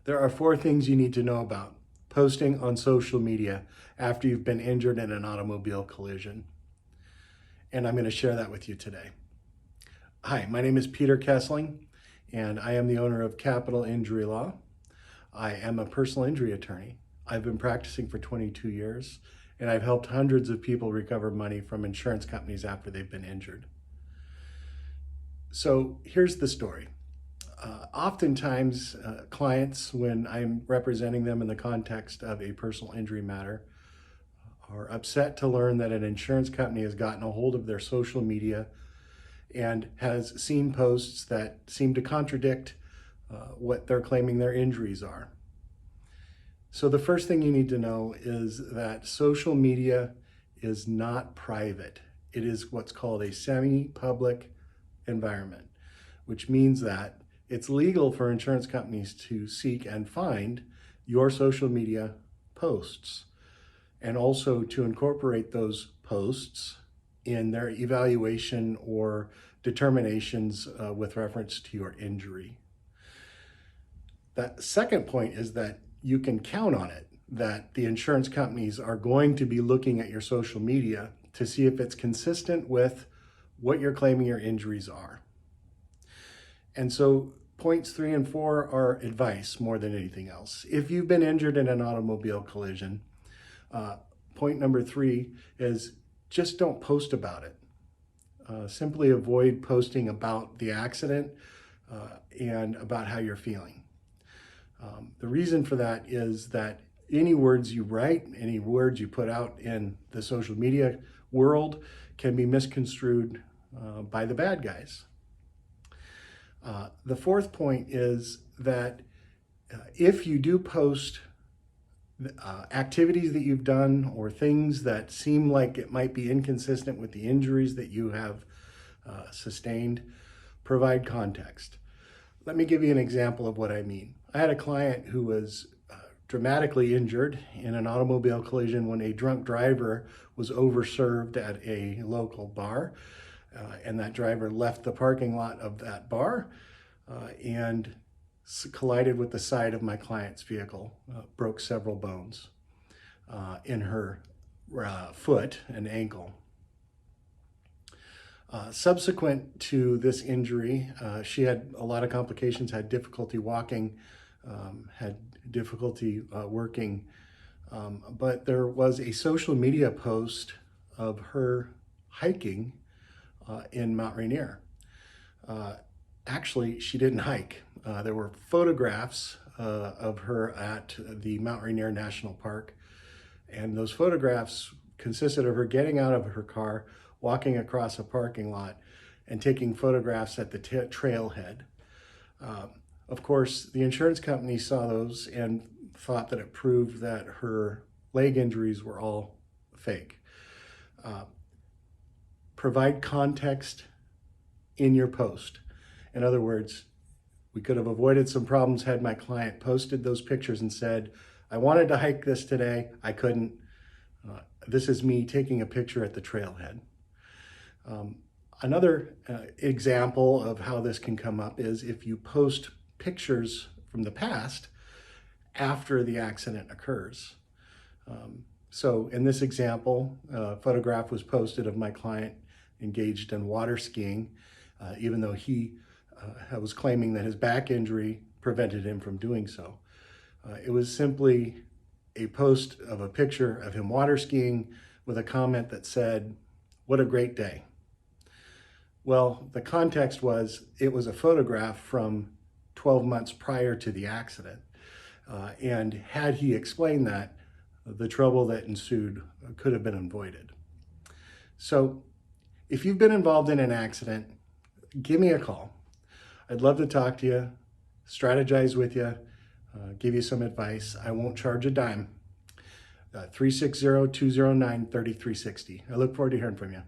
There are 4 things you need to know about posting on social media after you've been injured in an automobile collision. And I'm going to share that with you today. Hi, my name is Peter Kessling, and I am the owner of Capital Injury Law. I am a personal injury attorney. I've been practicing for 22 years, and I've helped hundreds of people recover money from insurance companies after they've been injured. So here's the story. Oftentimes, clients, when I'm representing them in the context of a personal injury matter, are upset to learn that an insurance company has gotten a hold of their social media and has seen posts that seem to contradict what they're claiming their injuries are. So the first thing you need to know is that social media is not private. It is what's called a semi-public environment, which means that it's legal for insurance companies to seek and find your social media posts and also to incorporate those posts in their evaluation or determinations with reference to your injury. That second point is that you can count on it, that the insurance companies are going to be looking at your social media to see if it's consistent with what you're claiming your injuries are. And so points 3 and 4 are advice more than anything else. If you've been injured in an automobile collision, point number 3 is just don't post about it. Simply avoid posting about the accident and about how you're feeling. The reason for that is that any words you write, any words you put out in the social media world can be misconstrued by the bad guys. The fourth point is that if you do post activities that you've done or things that seem like it might be inconsistent with the injuries that you have sustained, provide context. Let me give you an example of what I mean. I had a client who was dramatically injured in an automobile collision when a drunk driver was overserved at a local bar. And that driver left the parking lot of that bar and collided with the side of my client's vehicle, broke several bones in her foot and ankle. Subsequent to this injury, she had a lot of complications, had difficulty walking, had difficulty working, but there was a social media post of her hiking in Mount Rainier. Actually, she didn't hike. There were photographs of her at the Mount Rainier National Park, and those photographs consisted of her getting out of her car, walking across a parking lot, and taking photographs at the trailhead. Of course, the insurance company saw those and thought that it proved that her leg injuries were all fake. Provide context in your post. In other words, we could have avoided some problems had my client posted those pictures and said, I wanted to hike this today, I couldn't. This is me taking a picture at the trailhead. Another example of how this can come up is if you post pictures from the past after the accident occurs. So in this example, a photograph was posted of my client engaged in water skiing, even though he was claiming that his back injury prevented him from doing so. It was simply a post of a picture of him water skiing with a comment that said, "What a great day." Well, the context was it was a photograph from 12 months prior to the accident. And had he explained that, the trouble that ensued could have been avoided. So if you've been involved in an accident, give me a call. I'd love to talk to you, strategize with you, give you some advice. I won't charge a dime. 360-209-3360. I look forward to hearing from you.